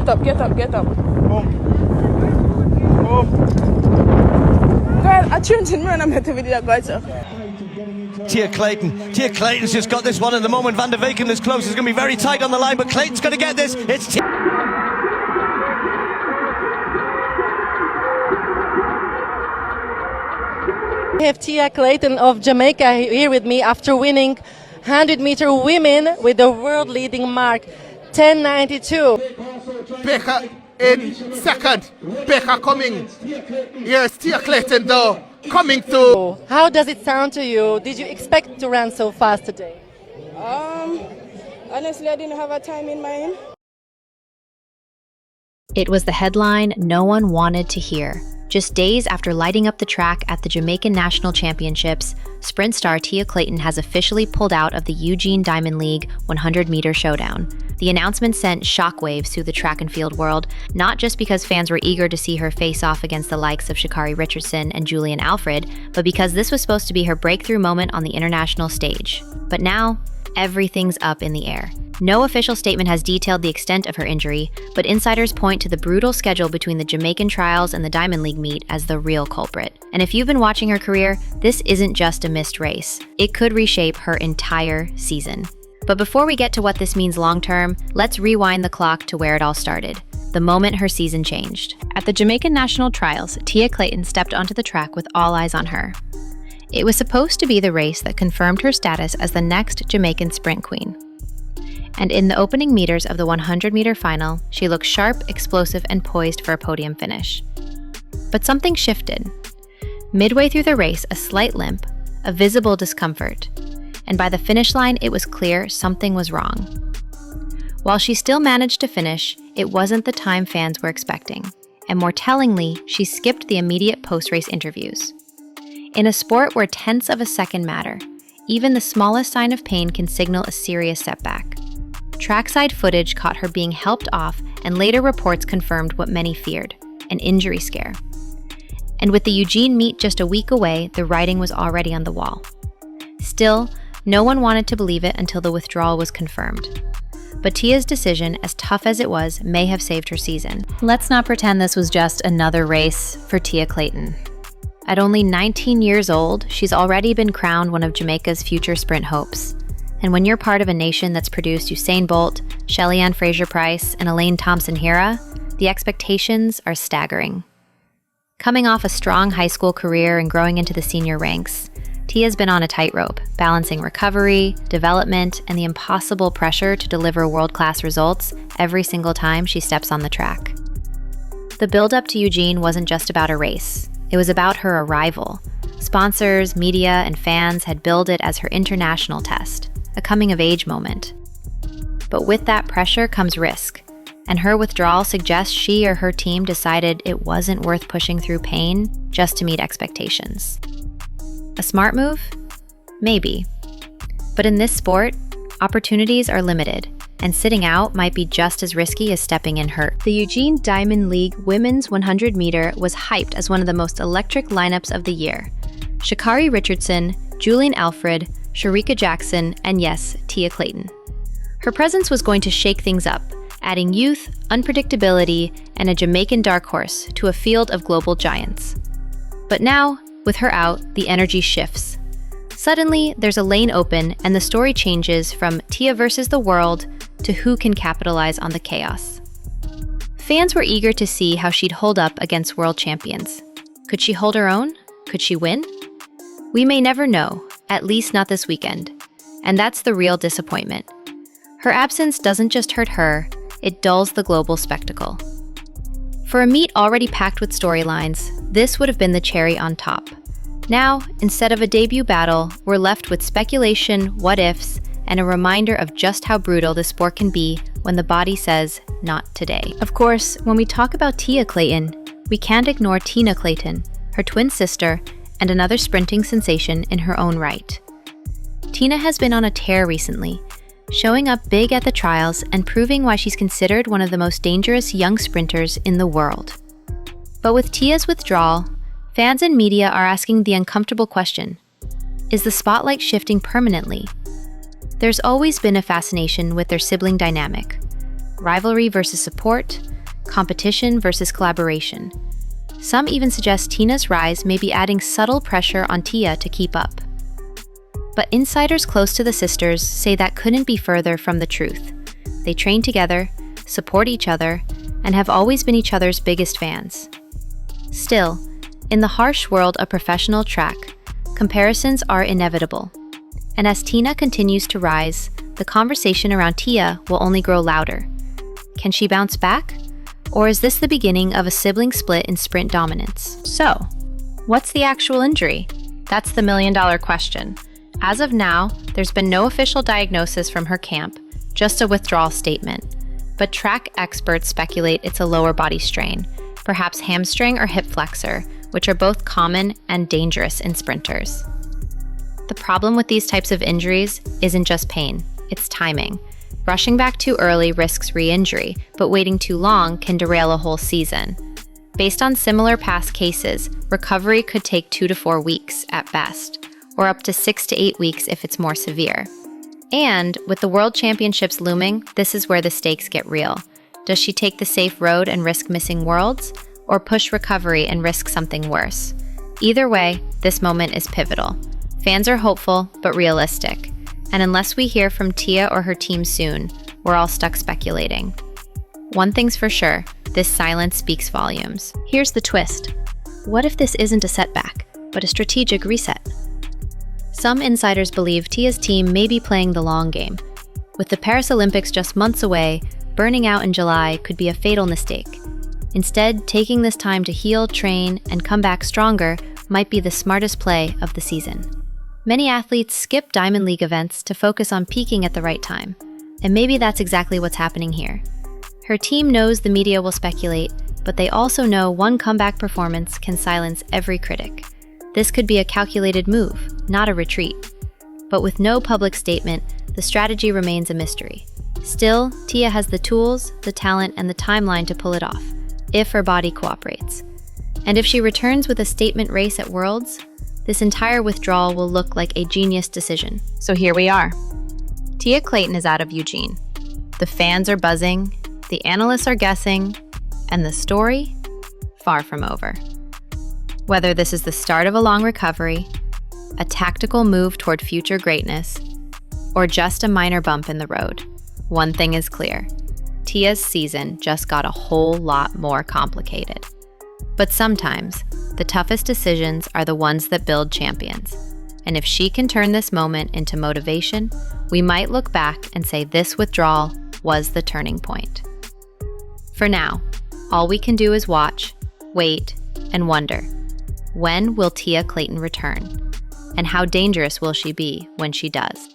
Get up, get up, get up. Boom. Boom. Girl, I tuned in when I met the video, guys. TiaClayton's just got this one at the moment. Van der Weyken is close. It's going to be very tight on the line, but Clayton's going to get this. It's I have TiaClayton of Jamaica here with me after winning 100-meter women with the world-leading mark 10:92. Baker in second. Baker coming. Here's TiaClayton though, coming through. How does it sound to you? Did you expect to run so fast today? Honestly, I didn't have a time in mind. It was the headline no one wanted to hear. Just days after lighting up the track at the Jamaican National Championships, sprint star TiaClayton has officially pulled out of the Eugene Diamond League 100-meter showdown. The announcement sent shockwaves through the track and field world, not just because fans were eager to see her face off against the likes of Sha'Carri Richardson and Julian Alfred, but because this was supposed to be her breakthrough moment on the international stage. But now, everything's up in the air. No official statement has detailed the extent of her injury, but insiders point to the brutal schedule between the Jamaican Trials and the Diamond League meet as the real culprit. And if you've been watching her career, this isn't just a missed race. It could reshape her entire season. But before we get to what this means long-term, let's rewind the clock to where it all started, the moment her season changed. At the Jamaican National Trials, TiaClayton stepped onto the track with all eyes on her. It was supposed to be the race that confirmed her status as the next Jamaican sprint queen. And in the opening meters of the 100-meter final, she looked sharp, explosive, and poised for a podium finish. But something shifted. Midway through the race, a slight limp, a visible discomfort. And by the finish line, it was clear something was wrong. While she still managed to finish, it wasn't the time fans were expecting. And more tellingly, she skipped the immediate post-race interviews. In a sport where tenths of a second matter, even the smallest sign of pain can signal a serious setback. Trackside footage caught her being helped off, and later reports confirmed what many feared, an injury scare. And with the Eugene meet just a week away, the writing was already on the wall. Still, no one wanted to believe it until the withdrawal was confirmed. But Tia's decision, as tough as it was, may have saved her season. Let's not pretend this was just another race for TiaClayton. At only 19 years old, she's already been crowned one of Jamaica's future sprint hopes. And when you're part of a nation that's produced Usain Bolt, Shelly-Ann Fraser-Pryce, and Elaine Thompson-Herah, the expectations are staggering. Coming off a strong high school career and growing into the senior ranks, Tia's been on a tightrope, balancing recovery, development, and the impossible pressure to deliver world-class results every single time she steps on the track. The build-up to Eugene wasn't just about a race. It was about her arrival. Sponsors, media, and fans had billed it as her international test, a coming-of-age moment. But with that pressure comes risk, and her withdrawal suggests she or her team decided it wasn't worth pushing through pain just to meet expectations. A smart move? Maybe. But in this sport, opportunities are limited, and sitting out might be just as risky as stepping in hurt. The Eugene Diamond League women's 100-meter was hyped as one of the most electric lineups of the year. Sha'Carri Richardson, Julian Alfred, Sharika Jackson, and yes, TiaClayton. Her presence was going to shake things up, adding youth, unpredictability, and a Jamaican dark horse to a field of global giants. But now, with her out, the energy shifts. Suddenly, there's a lane open, and the story changes from Tia versus the world to who can capitalize on the chaos. Fans were eager to see how she'd hold up against world champions. Could she hold her own? Could she win? We may never know, at least not this weekend. And that's the real disappointment. Her absence doesn't just hurt her, it dulls the global spectacle. For a meet already packed with storylines, this would have been the cherry on top. Now, instead of a debut battle, we're left with speculation, what-ifs, and a reminder of just how brutal this sport can be when the body says, not today. Of course, when we talk about TiaClayton, we can't ignore TinaClayton, her twin sister, and another sprinting sensation in her own right. Tina has been on a tear recently, showing up big at the trials and proving why she's considered one of the most dangerous young sprinters in the world. But with Tia's withdrawal, fans and media are asking the uncomfortable question: is the spotlight shifting permanently? There's always been a fascination with their sibling dynamic. Rivalry versus support, competition versus collaboration. Some even suggest Tina's rise may be adding subtle pressure on Tia to keep up. But insiders close to the sisters say that couldn't be further from the truth. They train together, support each other, and have always been each other's biggest fans. Still, in the harsh world of professional track, comparisons are inevitable. And as Tina continues to rise, the conversation around Tia will only grow louder. Can she bounce back? Or is this the beginning of a sibling split in sprint dominance? So, what's the actual injury? That's the million-dollar question. As of now, there's been no official diagnosis from her camp, just a withdrawal statement. But track experts speculate it's a lower body strain, perhaps hamstring or hip flexor, which are both common and dangerous in sprinters. The problem with these types of injuries isn't just pain, it's timing. Rushing back too early risks re-injury, but waiting too long can derail a whole season. Based on similar past cases, recovery could take 2 to 4 weeks at best, or up to 6 to 8 weeks if it's more severe. And with the World Championships looming, this is where the stakes get real. Does she take the safe road and risk missing Worlds, or push recovery and risk something worse? Either way, this moment is pivotal. Fans are hopeful, but realistic. And unless we hear from Tia or her team soon, we're all stuck speculating. One thing's for sure, this silence speaks volumes. Here's the twist. What if this isn't a setback, but a strategic reset? Some insiders believe Tia's team may be playing the long game. With the Paris Olympics just months away, burning out in July could be a fatal mistake. Instead, taking this time to heal, train, and come back stronger might be the smartest play of the season. Many athletes skip Diamond League events to focus on peaking at the right time, and maybe that's exactly what's happening here. Her team knows the media will speculate, but they also know one comeback performance can silence every critic. This could be a calculated move, not a retreat. But with no public statement, the strategy remains a mystery. Still, Tia has the tools, the talent, and the timeline to pull it off, if her body cooperates. And if she returns with a statement race at Worlds, this entire withdrawal will look like a genius decision. So here we are. TiaClayton is out of Eugene. The fans are buzzing, the analysts are guessing, and the story? Far from over. Whether this is the start of a long recovery, a tactical move toward future greatness, or just a minor bump in the road, one thing is clear. Tia's season just got a whole lot more complicated. But sometimes, the toughest decisions are the ones that build champions. And if she can turn this moment into motivation, we might look back and say this withdrawal was the turning point. For now, all we can do is watch, wait, and wonder. When will TiaClayton return? And how dangerous will she be when she does?